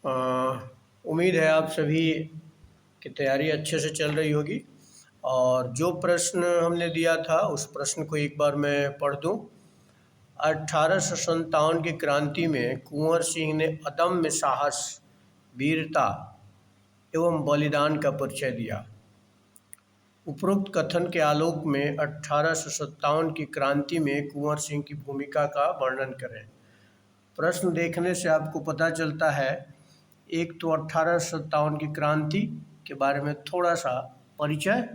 अ, उम्मीद है आप सभी की तैयारी अच्छे से चल रही होगी। और जो प्रश्न हमने दिया था उस प्रश्न को एक बार मैं पढ़ दूं। 1857 की क्रांति में कुंवर सिंह ने अदम्य साहस, वीरता एवं बलिदान का परिचय दिया। उपरोक्त कथन के आलोक में 1857 की क्रांति में कुंवर सिंह की भूमिका का वर्णन करें। प्रश्न देखने से आपको पता चलता है, एक तो 1857 की क्रांति के बारे में थोड़ा सा परिचय,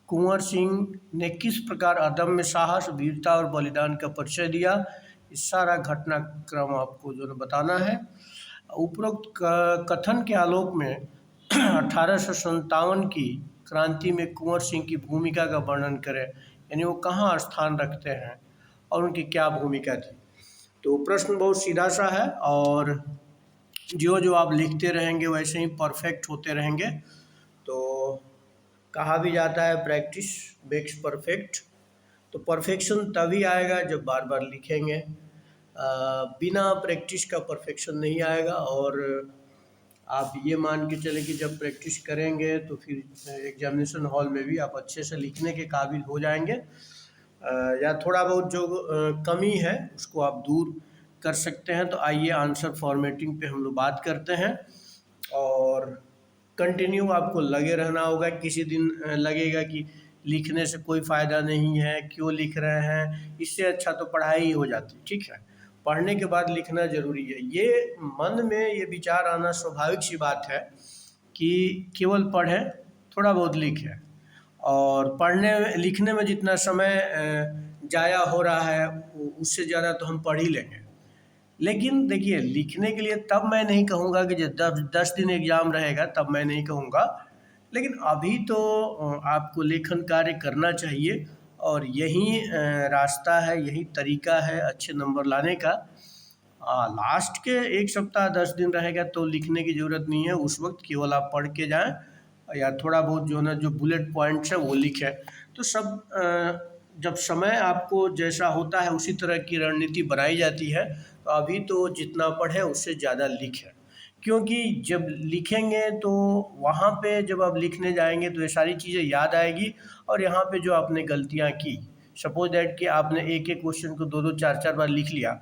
कुंवर सिंह ने किस प्रकार अदम्य साहस, वीरता और बलिदान का परिचय दिया, इस सारा घटनाक्रम आपको जो है बताना है। उपरोक्त कथन के आलोक में 1857 की क्रांति में कुंवर सिंह की भूमिका का वर्णन करें, यानी वो कहाँ स्थान रखते हैं और उनकी क्या भूमिका थी। तो प्रश्न बहुत सीधा सा है और जो जो आप लिखते रहेंगे वैसे ही परफेक्ट होते रहेंगे। तो कहा भी जाता है प्रैक्टिस मेक्स परफेक्ट। तो परफेक्शन तभी आएगा जब बार बार लिखेंगे। बिना प्रैक्टिस का परफेक्शन नहीं आएगा। और आप ये मान के चलें कि जब प्रैक्टिस करेंगे तो फिर एग्जामिनेशन हॉल में भी आप अच्छे से लिखने के काबिल हो जाएंगे। या थोड़ा बहुत जो कमी है उसको आप दूर कर सकते हैं। तो आइए आंसर फॉर्मेटिंग पे हम लोग बात करते हैं। और कंटिन्यू आपको लगे रहना होगा। किसी दिन लगेगा कि लिखने से कोई फ़ायदा नहीं है, क्यों लिख रहे हैं, इससे अच्छा तो पढ़ाई ही हो जाती। ठीक है, पढ़ने के बाद लिखना ज़रूरी है। ये मन में ये विचार आना स्वाभाविक सी बात है कि केवल पढ़ें, थोड़ा बहुत लिखें। और पढ़ने लिखने में जितना समय ज़ाया हो रहा है उससे ज़्यादा तो हम पढ़ ही लेंगे। लेकिन देखिए, लिखने के लिए तब मैं नहीं कहूँगा कि जब 10 दिन एग्ज़ाम रहेगा तब मैं नहीं कहूँगा। लेकिन अभी तो आपको लेखन कार्य करना चाहिए और यही रास्ता है, यही तरीका है अच्छे नंबर लाने का। लास्ट के 1 सप्ताह 10 दिन रहेगा तो लिखने की ज़रूरत नहीं है। उस वक्त केवल आप पढ़ के जाएँ या थोड़ा बहुत जो है ना, जो बुलेट पॉइंट्स है वो लिखें। तो सब जब समय आपको जैसा होता है उसी तरह की रणनीति बनाई जाती है। तो अभी तो जितना पढ़ें उससे ज़्यादा लिखें, क्योंकि जब लिखेंगे तो वहाँ पे जब आप लिखने जाएंगे तो ये सारी चीज़ें याद आएगी। और यहाँ पे जो आपने गलतियाँ की, सपोज दैट कि आपने एक एक क्वेश्चन को 2-2 4-4 बार लिख लिया,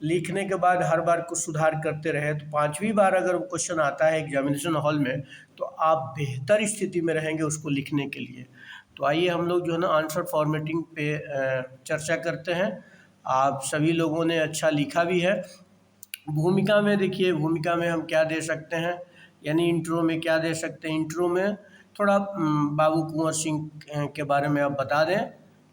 लिखने के बाद हर बार कुछ सुधार करते रहे तो 5वीं बार अगर क्वेश्चन आता है एग्जामिनेशन हॉल में तो आप बेहतर स्थिति में रहेंगे उसको लिखने के लिए। तो आइए हम लोग जो है ना आंसर फॉर्मेटिंग पे चर्चा करते हैं। आप सभी लोगों ने अच्छा लिखा भी है। भूमिका में देखिए, भूमिका में हम क्या दे सकते हैं, यानी इंट्रो में क्या दे सकते हैं। इंट्रो में थोड़ा बाबू कुंवर सिंह के बारे में आप बता दें।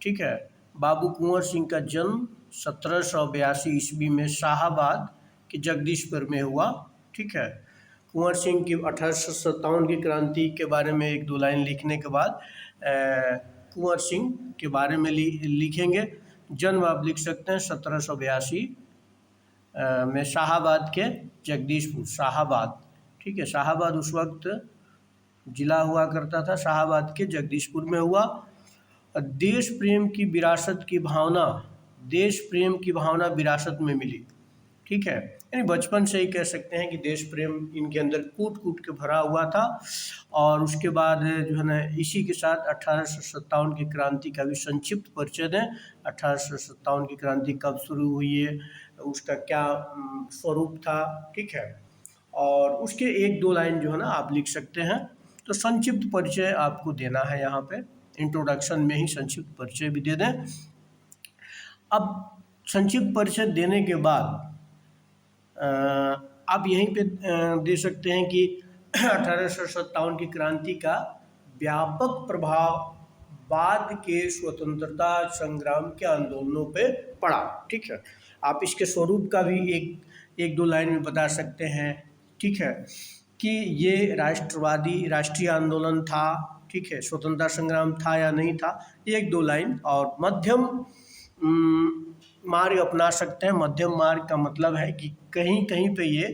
ठीक है, बाबू कुंवर सिंह का जन्म 1782 ईस्वी में शाहाबाद के जगदीशपुर में हुआ। ठीक है, कुंवर सिंह की 1857 की क्रांति के बारे में 1-2 लाइन लिखने के बाद कुंवर सिंह के बारे में लिखेंगे। जन्म आप लिख सकते हैं 1782 में शाहाबाद के जगदीशपुर, शाहाबाद। ठीक है, शाहाबाद उस वक्त जिला हुआ करता था, शाहाबाद के जगदीशपुर में हुआ। देश प्रेम की विरासत की भावना, देश प्रेम की भावना विरासत में मिली। ठीक है, यानी बचपन से ही कह सकते हैं कि देश प्रेम इनके अंदर कूट कूट के भरा हुआ था। और उसके बाद जो है ना, इसी के साथ 1857 की क्रांति का भी संक्षिप्त परिचय दें। 1857 की क्रांति कब शुरू हुई है, उसका क्या स्वरूप था। ठीक है, और उसके 1-2 लाइन जो है ना आप लिख सकते हैं। तो संक्षिप्त परिचय आपको देना है यहाँ पे, इंट्रोडक्शन में ही संक्षिप्त परिचय भी दे दें। अब संक्षिप्त परिचय देने के बाद आप यहीं पे दे सकते हैं कि 1857 की क्रांति का व्यापक प्रभाव बाद के स्वतंत्रता संग्राम के आंदोलनों पे पड़ा। ठीक है, आप इसके स्वरूप का भी एक 2 लाइन में बता सकते हैं। ठीक है, कि ये राष्ट्रवादी राष्ट्रीय आंदोलन था। ठीक है, स्वतंत्रता संग्राम था या नहीं था, 1-2 लाइन। और मध्यम मार्ग अपना सकते हैं। मध्यम मार्ग का मतलब है कि कहीं कहीं पे ये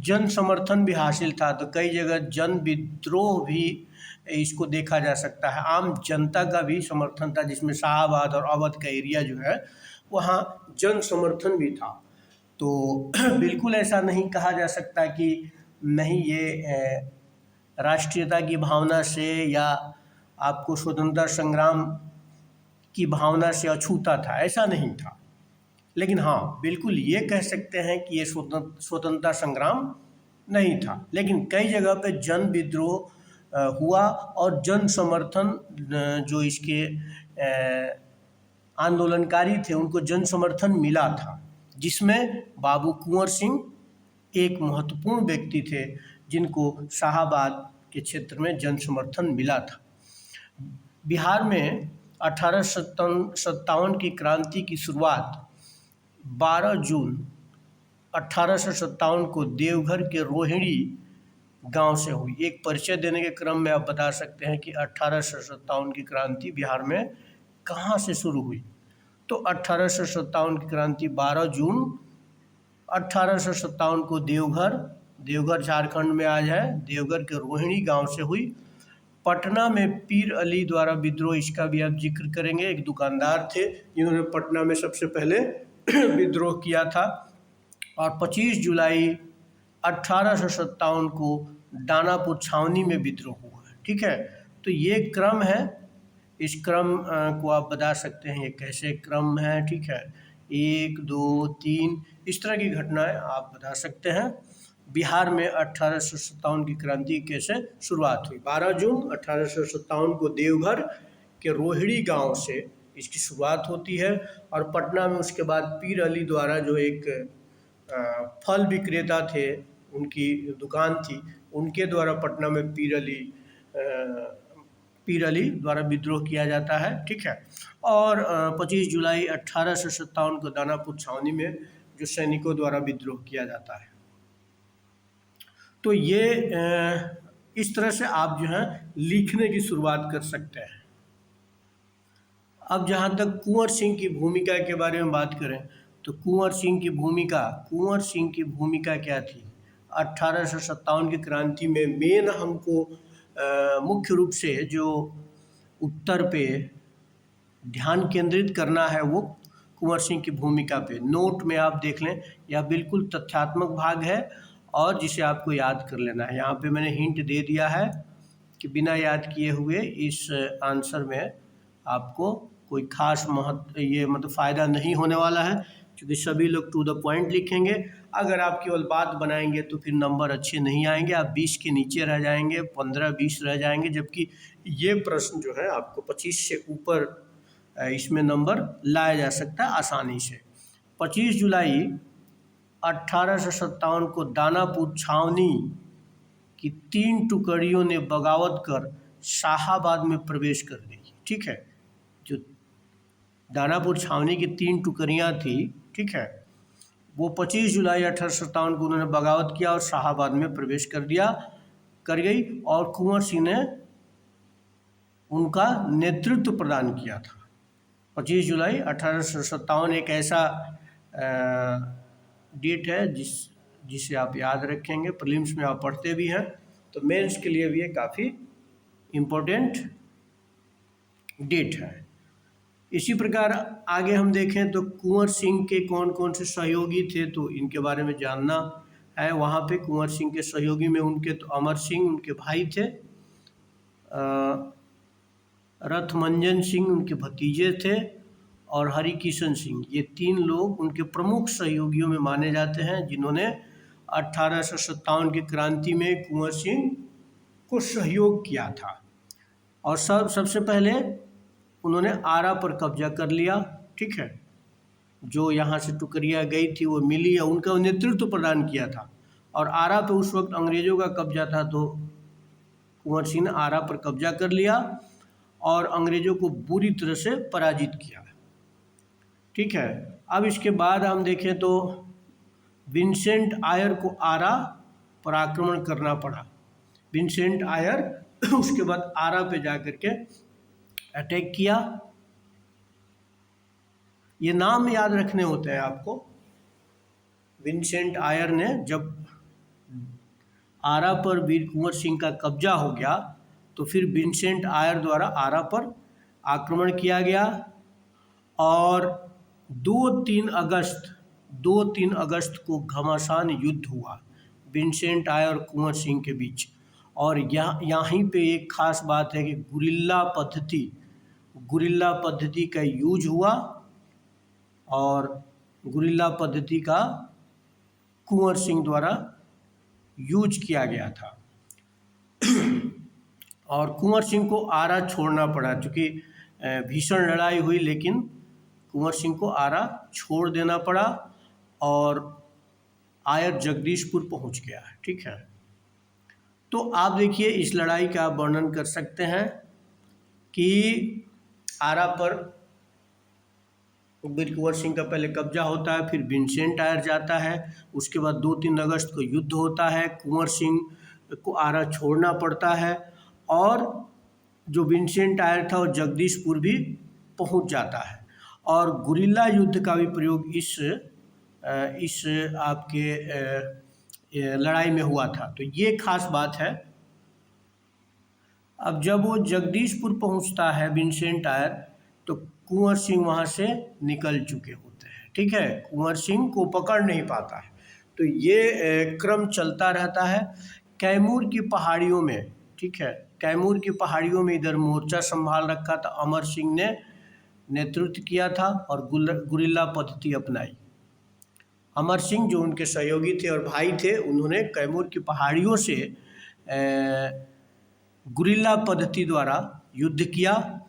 जन समर्थन भी हासिल था, तो कई जगह जन विद्रोह भी इसको देखा जा सकता है। आम जनता का भी समर्थन था, जिसमें शाहाबाद और अवध का एरिया जो है वहाँ जन समर्थन भी था। तो बिल्कुल ऐसा नहीं कहा जा सकता कि नहीं, ये राष्ट्रीयता की भावना से या आपको स्वतंत्रता संग्राम की भावना से अछूता था, ऐसा नहीं था। लेकिन हाँ, बिल्कुल ये कह सकते हैं कि ये स्वतंत्रता संग्राम नहीं था। लेकिन कई जगह पे जन विद्रोह हुआ और जन समर्थन जो इसके आंदोलनकारी थे उनको जन समर्थन मिला था, जिसमें बाबू कुंवर सिंह एक महत्वपूर्ण व्यक्ति थे जिनको शाहाबाद के क्षेत्र में जन समर्थन मिला था। बिहार में 1857 की क्रांति की शुरुआत 12 जून 1857 को देवघर के रोहिणी गांव से हुई। एक परिचय देने के क्रम में आप बता सकते हैं कि 1857 की क्रांति बिहार में कहाँ से शुरू हुई। तो 1857 की क्रांति 12 जून 1857 को देवघर झारखंड में आज है, देवघर के रोहिणी गांव से हुई। पटना में पीर अली द्वारा विद्रोह, इसका भी आप जिक्र करेंगे। एक दुकानदार थे जिन्होंने पटना में सबसे पहले विद्रोह किया था। और 25 जुलाई 1857 को दानापुर छावनी में विद्रोह हुआ है। ठीक है, तो ये क्रम है। इस क्रम को आप बता सकते हैं ये कैसे क्रम है। ठीक है, 1 2 3 इस तरह की घटनाएं आप बता सकते हैं। बिहार में 1857 की क्रांति कैसे शुरुआत हुई। 12 जून 1857 को देवघर के रोहिणी गांव से इसकी शुरुआत होती है। और पटना में उसके बाद पीर अली द्वारा, जो एक फल विक्रेता थे, उनकी दुकान थी, उनके द्वारा पटना में पीर अली द्वारा विद्रोह किया जाता है। ठीक है, और 25 जुलाई 1857 को दानापुर छावनी में जो सैनिकों द्वारा विद्रोह किया जाता है। तो ये इस तरह से आप जो है लिखने की शुरुआत कर सकते हैं। अब जहाँ तक कुंवर सिंह की भूमिका के बारे में बात करें तो कुंवर सिंह की भूमिका क्या थी 1857 की क्रांति में। मेन हमको मुख्य रूप से जो उत्तर पे ध्यान केंद्रित करना है वो कुंवर सिंह की भूमिका पे। नोट में आप देख लें, यह बिल्कुल तथ्यात्मक भाग है और जिसे आपको याद कर लेना है। यहाँ पे मैंने हिंट दे दिया है कि बिना याद किए हुए इस आंसर में आपको कोई खास मतलब फ़ायदा नहीं होने वाला है, क्योंकि सभी लोग टू द पॉइंट लिखेंगे। अगर आप केवल बात बनाएंगे तो फिर नंबर अच्छे नहीं आएंगे, आप 20 के नीचे रह जाएंगे, 15-20 रह जाएंगे। जबकि ये प्रश्न जो है आपको 25 से ऊपर इसमें नंबर लाया जा सकता है आसानी से। 25 जुलाई 1857 को दानापुर छावनी की 3 टुकड़ियों ने बगावत कर शाहाबाद में प्रवेश कर गई। ठीक है, जो दानापुर छावनी की 3 टुकड़ियाँ थी, ठीक है, वो 25 जुलाई 1857 को उन्होंने बगावत किया और शाहाबाद में प्रवेश कर गई और कुंवर सिंह ने उनका नेतृत्व प्रदान किया था। 25 जुलाई 1857 एक ऐसा डेट है जिसे आप याद रखेंगे, प्रीलिम्स में आप पढ़ते भी हैं, तो मेंस के लिए भी ये काफ़ी इम्पोर्टेंट डेट है। इसी प्रकार आगे हम देखें तो कुंवर सिंह के कौन कौन से सहयोगी थे, तो इनके बारे में जानना है। वहाँ पे कुंवर सिंह के सहयोगी में उनके तो अमर सिंह उनके भाई थे, रथमंजन सिंह उनके भतीजे थे और हरिकिशन सिंह, ये 3 लोग उनके प्रमुख सहयोगियों में माने जाते हैं जिन्होंने 1857 की क्रांति में कुंवर सिंह को सहयोग किया था। और सबसे पहले उन्होंने आरा पर कब्जा कर लिया। ठीक है, जो यहाँ से टुकड़ियाँ गई थी वो मिली, उनका नेतृत्व प्रदान किया था। और आरा पे उस वक्त अंग्रेज़ों का कब्जा था, तो कुंवर सिंह ने आरा पर कब्जा कर लिया और अंग्रेज़ों को बुरी तरह से पराजित किया। ठीक है, अब इसके बाद हम देखें तो विंसेंट आयर को आरा पर आक्रमण करना पड़ा। विंसेंट आयर उसके बाद आरा पे जाकर के अटैक किया। ये नाम याद रखने होते हैं आपको। विंसेंट आयर ने जब आरा पर वीर कुंवर सिंह का कब्जा हो गया तो फिर विंसेंट आयर द्वारा आरा पर आक्रमण किया गया और 2-3 अगस्त 2-3 अगस्त को घमासान युद्ध हुआ विंसेंट आयर और कुंवर सिंह के बीच। और यहीं पे एक खास बात है कि गुरिल्ला पद्धति का यूज हुआ और गुरिल्ला पद्धति का कुंवर सिंह द्वारा यूज किया गया था। और कुंवर सिंह को आरा छोड़ना पड़ा, क्योंकि भीषण लड़ाई हुई लेकिन कुंवर सिंह को आरा छोड़ देना पड़ा और आयर जगदीशपुर पहुंच गया। ठीक है, तो आप देखिए इस लड़ाई का वर्णन कर सकते हैं कि आरा पर वीर कुंवर सिंह का पहले कब्जा होता है, फिर विंसेंट आयर जाता है, उसके बाद 2-3 अगस्त को युद्ध होता है, कुंवर सिंह को आरा छोड़ना पड़ता है और जो विंसेंट आयर था वो जगदीशपुर भी पहुंच जाता है। और गुरिल्ला युद्ध का भी प्रयोग इस आपके लड़ाई में हुआ था, तो ये खास बात है। अब जब वो जगदीशपुर पहुंचता है विंसेंट आयर, तो कुंवर सिंह वहाँ से निकल चुके होते हैं। ठीक है, कुंवर सिंह को पकड़ नहीं पाता है, तो ये क्रम चलता रहता है। कैमूर की पहाड़ियों में, ठीक है, कैमूर की पहाड़ियों में इधर मोर्चा संभाल रखा था, अमर सिंह ने नेतृत्व किया था और गुरिल्ला पद्धति अपनाई। अमर सिंह जो उनके सहयोगी थे और भाई थे, उन्होंने कैमूर की पहाड़ियों से गुरिल्ला पद्धति द्वारा युद्ध किया।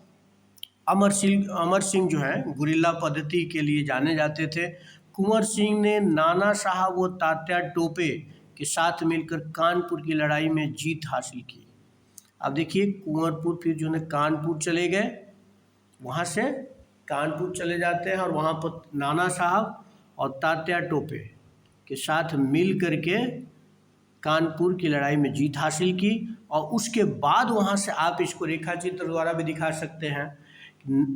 अमर सिंह जो है गुरिल्ला पद्धति के लिए जाने जाते थे। कुंवर सिंह ने नाना साहब व तात्या टोपे के साथ मिलकर कानपुर की लड़ाई में जीत हासिल की। अब देखिए कुंवरपुर फिर जो है कानपुर चले गए, वहाँ से कानपुर चले जाते हैं और वहाँ पर नाना साहब और तात्या टोपे के साथ मिल करके कानपुर की लड़ाई में जीत हासिल की। और उसके बाद वहाँ से आप इसको रेखा चित्र द्वारा भी दिखा सकते हैं,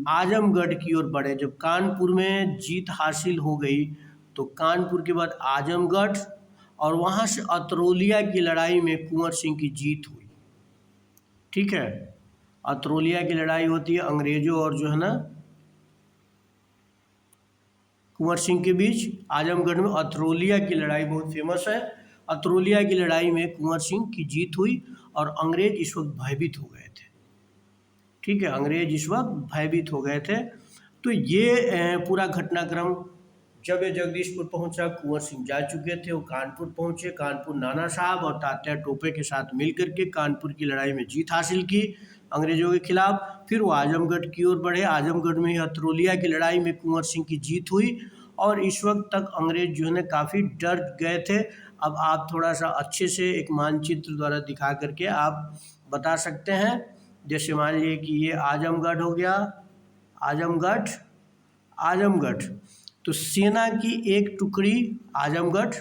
आजमगढ़ की ओर बढ़े। जब कानपुर में जीत हासिल हो गई तो कानपुर के बाद आजमगढ़ और वहाँ से अतरौलिया की लड़ाई में कुंवर सिंह की जीत हुई। ठीक है, अतरौलिया की लड़ाई होती है अंग्रेजों और जो है ना कुंवर सिंह के बीच। आजमगढ़ में अतरौलिया की लड़ाई बहुत फेमस है। अतरौलिया की लड़ाई में कुंवर सिंह की जीत हुई और अंग्रेज इस वक्त भयभीत हो गए थे। ठीक है, अंग्रेज इस वक्त भयभीत हो गए थे। तो ये पूरा घटनाक्रम, जब ये जगदीशपुर पहुंचा, कुंवर सिंह जा चुके थे, वो कानपुर पहुंचे। कानपुर नाना साहब और तात्या टोपे के साथ मिलकर के कानपुर की लड़ाई में जीत हासिल की अंग्रेजों के खिलाफ। फिर वो आजमगढ़ की ओर बढ़े। आजमगढ़ में अतरौलिया की लड़ाई में कुंवर सिंह की जीत हुई और इस वक्त तक अंग्रेज जो है ना काफ़ी डर गए थे। अब आप थोड़ा सा अच्छे से एक मानचित्र द्वारा दिखा करके आप बता सकते हैं। जैसे मान लीजिए कि ये आजमगढ़ हो गया, आजमगढ़, तो सेना की एक टुकड़ी आजमगढ़,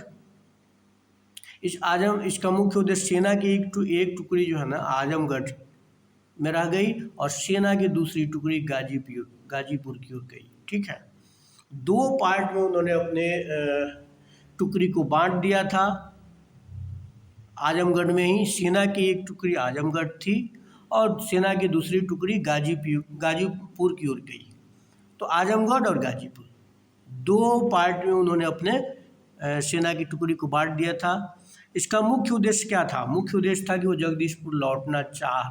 इसका मुख्य उद्देश्य सेना की एक टुकड़ी जो है ना आजमगढ़ में रह गई और सेना की दूसरी टुकड़ी गाजीपुर की ओर गई। ठीक है, 2 पार्ट में उन्होंने अपने टुकड़ी को बांट दिया था। आजमगढ़ में ही सेना की एक टुकड़ी आजमगढ़ थी और सेना की दूसरी टुकड़ी गाजीपुर की ओर गई। तो आजमगढ़ और गाजीपुर 2 पार्ट में उन्होंने अपने सेना की टुकड़ी को बांट दिया था। इसका मुख्य उद्देश्य क्या था? मुख्य उद्देश्य था कि वो जगदीशपुर लौटना चाह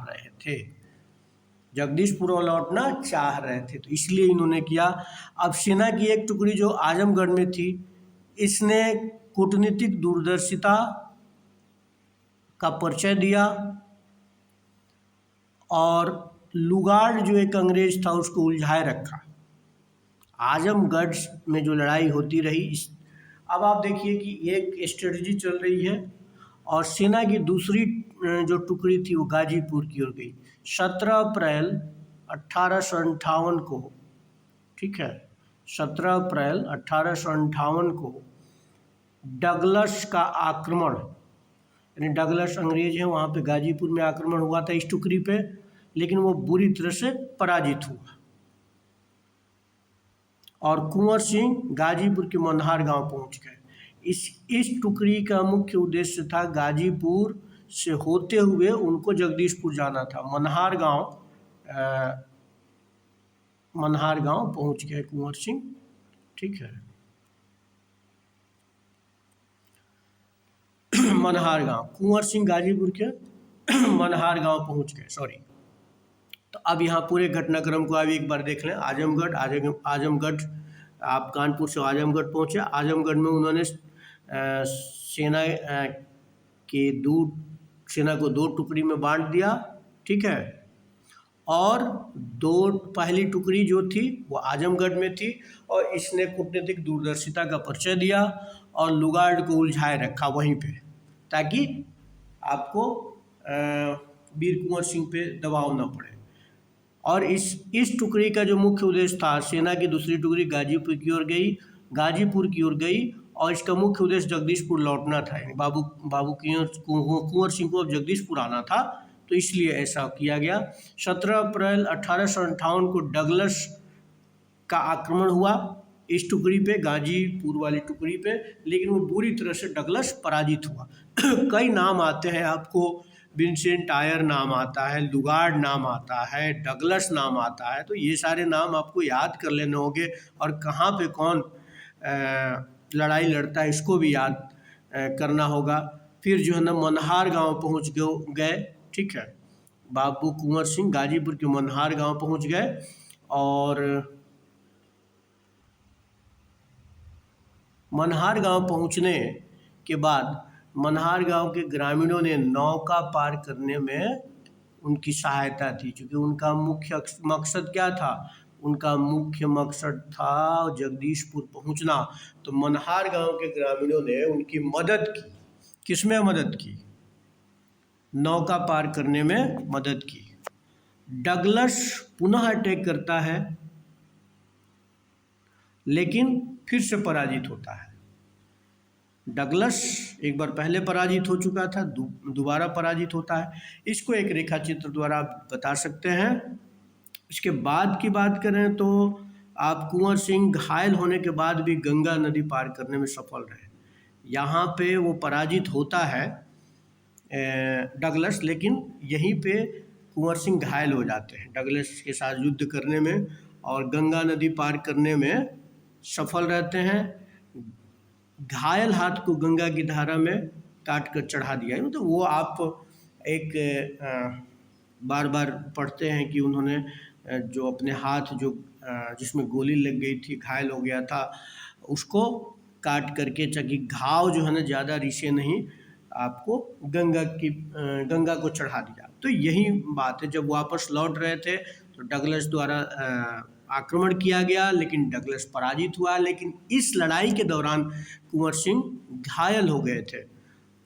रहे थे, तो इसलिए इन्होंने किया। अब सेना की एक टुकड़ी जो आजमगढ़ में थी, इसने कूटनीतिक दूरदर्शिता का परिचय दिया और लुगाड़ जो एक अंग्रेज था उसको उलझाए रखा। आजमगढ़ में जो लड़ाई होती रही, अब आप देखिए कि एक स्ट्रेटजी चल रही है और सेना की दूसरी जो टुकड़ी थी वो गाजीपुर की ओर गई। 17 अप्रैल 1858 को, ठीक है, 17 अप्रैल 1858 को डगलस का आक्रमण, यानी डगलस अंग्रेज हैं, वहाँ पे गाजीपुर में आक्रमण हुआ था इस टुकड़ी पे, लेकिन वो बुरी तरह से पराजित हुआ और कुंवर सिंह गाजीपुर के मनहार गांव पहुंच गए। इस टुकड़ी का मुख्य उद्देश्य था गाजीपुर से होते हुए उनको जगदीशपुर जाना था। मनहार गांव पहुंच गए कुंवर सिंह। ठीक है, मनहार गांव, कुंवर सिंह गाजीपुर के मनहार गांव पहुंच गए, सॉरी। तो अब यहाँ पूरे घटनाक्रम को आप एक बार देख लें। आजमगढ़, आप कानपुर से आजमगढ़ पहुँचे। आजमगढ़ में उन्होंने सेना को 2 टुकड़ी में बांट दिया, ठीक है। और पहली टुकड़ी जो थी वो आजमगढ़ में थी, और इसने कूटनीतिक दूरदर्शिता का परिचय दिया और लुगार्ड को उलझाए रखा वहीं पे, ताकि आपको वीर कुंवर सिंह पे दबाव न पड़े। और इस टुकड़ी का जो मुख्य उद्देश्य था, सेना की दूसरी टुकड़ी गाजीपुर की ओर गई और इसका मुख्य उद्देश्य जगदीशपुर लौटना था। यानी कुंवर सिंह को अब जगदीशपुर आना था, तो इसलिए ऐसा किया गया। 17 अप्रैल 1858 को डगलस का आक्रमण हुआ इस टुकड़ी पे, गाजीपुर वाली टुकड़ी पे, लेकिन वो बुरी तरह से डगलस पराजित हुआ। कई नाम आते हैं आपको, विंसेंट आयर नाम आता है, लुगार्ड नाम आता है, डगलस नाम आता है, तो ये सारे नाम आपको याद कर लेने होंगे, और कहाँ पे कौन लड़ाई लड़ता है इसको भी याद करना होगा। फिर जो है ना मनहार गांव पहुंच गए, ठीक है। बाबू कुंवर सिंह गाजीपुर के मनहार गांव पहुंच गए, और मनहार गांव पहुंचने के बाद मनहार गांव के ग्रामीणों ने नौका पार करने में उनकी सहायता थी, क्योंकि उनका मुख्य मकसद क्या था? उनका मुख्य मकसद था जगदीशपुर पहुंचना। तो मनहार गांव के ग्रामीणों ने उनकी मदद की। किसमें मदद की? नौका पार करने में मदद की। डगलस पुनः अटैक करता है, लेकिन फिर से पराजित होता है। डगलस एक बार पहले पराजित हो चुका था, दोबारा पराजित होता है। इसको एक रेखा चित्र द्वारा आप बता सकते हैं। इसके बाद की बात करें तो आप कुंवर सिंह घायल होने के बाद भी गंगा नदी पार करने में सफल रहे। यहाँ पे वो पराजित होता है डगलस, लेकिन यहीं पे कुंवर सिंह घायल हो जाते हैं डगलस के साथ युद्ध करने में, और गंगा नदी पार करने में सफल रहते हैं। घायल हाथ को गंगा की धारा में काट कर चढ़ा दिया। मतलब वो आप एक बार बार पढ़ते हैं कि उन्होंने जो अपने हाथ जो जिसमें गोली लग गई थी, घायल हो गया था, उसको काट करके, ताकि घाव जो है ना ज़्यादा रिसे नहीं, आपको गंगा को चढ़ा दिया। तो यही बात है। जब वापस लौट रहे थे तो डगलस द्वारा आक्रमण किया गया, लेकिन डगलस पराजित हुआ। लेकिन इस लड़ाई के दौरान कुंवर सिंह घायल हो गए थे,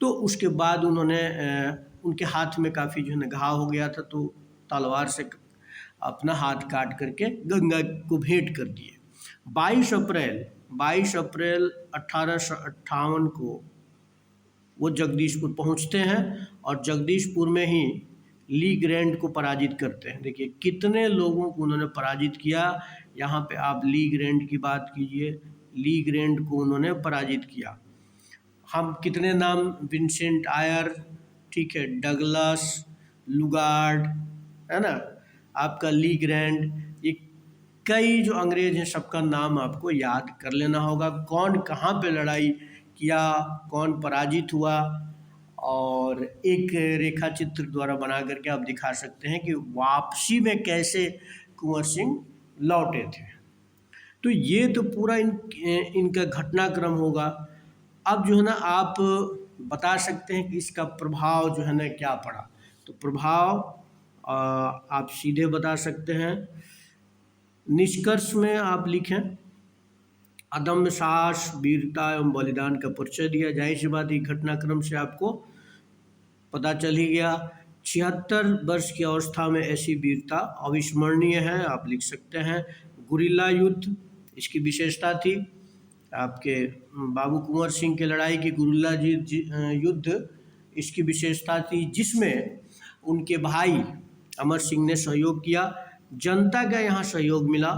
तो उसके बाद उन्होंने उनके हाथ में काफ़ी जो है ना घाव हो गया था, तो तलवार से अपना हाथ काट करके गंगा को भेंट कर दिए। 22 अप्रैल 1858 को वो जगदीशपुर पहुंचते हैं, और जगदीशपुर में ही ली ग्रैंड को पराजित करते हैं। देखिए कितने लोगों को उन्होंने पराजित किया। यहाँ पे आप ली ग्रैंड की बात कीजिए, ली ग्रैंड को उन्होंने पराजित किया। हम कितने नाम, विंसेंट आयर, ठीक है, डगलस, लुगार्ड, है ना, आपका ली ग्रैंड, ये कई जो अंग्रेज हैं सबका नाम आपको याद कर लेना होगा। कौन कहाँ पे लड़ाई किया, कौन पराजित हुआ, और एक रेखा चित्र द्वारा बना करके आप दिखा सकते हैं कि वापसी में कैसे कुंवर सिंह लौटे थे। तो ये तो पूरा इनका घटनाक्रम होगा। अब जो है ना आप बता सकते हैं कि इसका प्रभाव जो है ना क्या पड़ा। तो प्रभाव आप सीधे बता सकते हैं। निष्कर्ष में आप लिखें, अदम्य साहस, वीरता एवं बलिदान का परिचय दिया। जाहिर सी बात, घटनाक्रम से आपको पता चल ही गया। 76 वर्ष की अवस्था में ऐसी वीरता अविस्मरणीय है, आप लिख सकते हैं। गुरिल्ला युद्ध इसकी विशेषता थी। आपके बाबू कुंवर सिंह के लड़ाई की गुरिल्ला युद्ध इसकी विशेषता थी, जिसमें उनके भाई अमर सिंह ने सहयोग किया। जनता का यहाँ सहयोग मिला,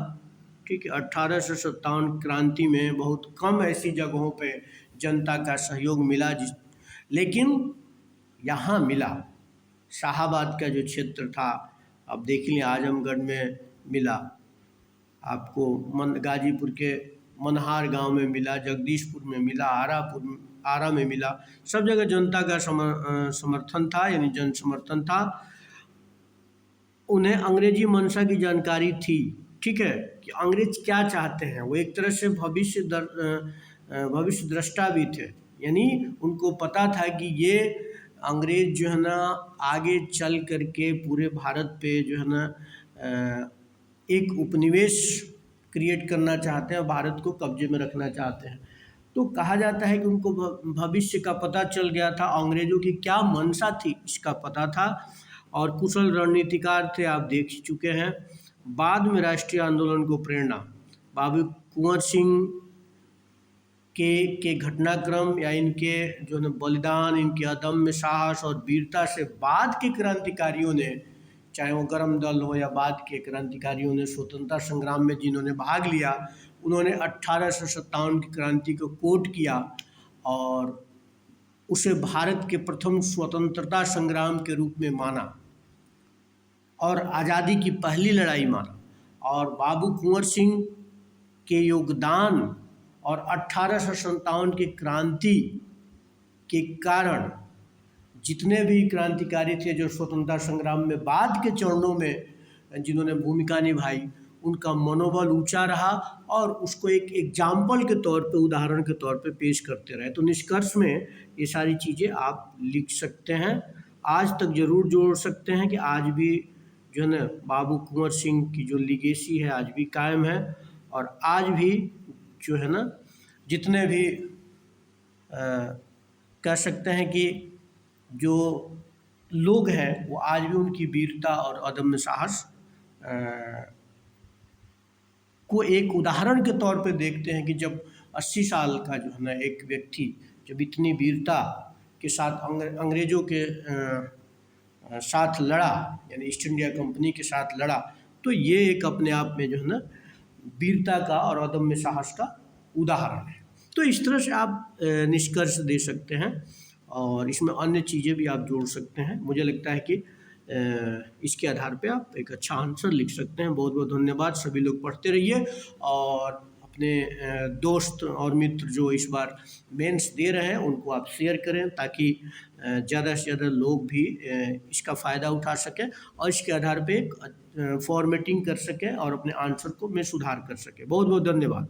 ठीक है। 1857 क्रांति में बहुत कम ऐसी जगहों पे जनता का सहयोग मिला, लेकिन यहाँ मिला। शाहाबाद का जो क्षेत्र था, अब देख लें, आजमगढ़ में मिला आपको, गाजीपुर के मनहार गांव में मिला, जगदीशपुर में मिला, आरा में मिला। सब जगह जनता का समर्थन था, यानी जन समर्थन था। उन्हें अंग्रेजी मंशा की जानकारी थी, ठीक है, कि अंग्रेज क्या चाहते हैं। वो एक तरह से भविष्य दृष्टा भी थे, यानी उनको पता था कि ये अंग्रेज जो है ना आगे चल करके पूरे भारत पे जो है ना एक उपनिवेश क्रिएट करना चाहते हैं, भारत को कब्जे में रखना चाहते हैं। तो कहा जाता है कि उनको भविष्य का पता चल गया था, अंग्रेजों की क्या मंशा थी इसका पता था, और कुशल रणनीतिकार थे, आप देख ही चुके हैं। बाद में राष्ट्रीय आंदोलन को प्रेरणा बाबू कुंवर सिंह के घटनाक्रम या इनके जो है बलिदान, इनके अदम्य साहस और वीरता से बाद के क्रांतिकारियों ने, चाहे वो गरम दल हो या बाद के क्रांतिकारियों ने, स्वतंत्रता संग्राम में जिन्होंने भाग लिया, उन्होंने 1857 की क्रांति को कोट किया और उसे भारत के प्रथम स्वतंत्रता संग्राम के रूप में माना और आज़ादी की पहली लड़ाई माना। और बाबू कुंवर सिंह के योगदान और 1857 की क्रांति के कारण जितने भी क्रांतिकारी थे जो स्वतंत्रता संग्राम में बाद के चरणों में जिन्होंने भूमिका निभाई, उनका मनोबल ऊंचा रहा और उसको एक एग्जाम्पल के तौर पे, उदाहरण के तौर पे पेश करते रहे। तो निष्कर्ष में ये सारी चीज़ें आप लिख सकते हैं, आज तक ज़रूर जोड़ सकते हैं कि आज भी जो है ना बाबू कुंवर सिंह की जो लिगेसी है आज भी कायम है, और आज भी जो है ना जितने भी कह सकते हैं कि जो लोग हैं वो आज भी उनकी वीरता और अदम्य साहस को एक उदाहरण के तौर पे देखते हैं कि जब 80 साल का जो है ना एक व्यक्ति जब इतनी वीरता के साथ अंग्रेज़ों के साथ लड़ा, यानी ईस्ट इंडिया कंपनी के साथ लड़ा, तो ये एक अपने आप में जो है ना वीरता का और अदम्य साहस का उदाहरण है। तो इस तरह से आप निष्कर्ष दे सकते हैं और इसमें अन्य चीज़ें भी आप जोड़ सकते हैं। मुझे लगता है कि इसके आधार पे आप एक अच्छा आंसर लिख सकते हैं। बहुत बहुत धन्यवाद। सभी लोग पढ़ते रहिए और अपने दोस्त और मित्र जो इस बार मेंस दे रहे हैं उनको आप शेयर करें, ताकि ज़्यादा से ज़्यादा लोग भी इसका फ़ायदा उठा सकें और इसके आधार पे एक फॉर्मेटिंग कर सकें और अपने आंसर को में सुधार कर सकें। बहुत बहुत धन्यवाद।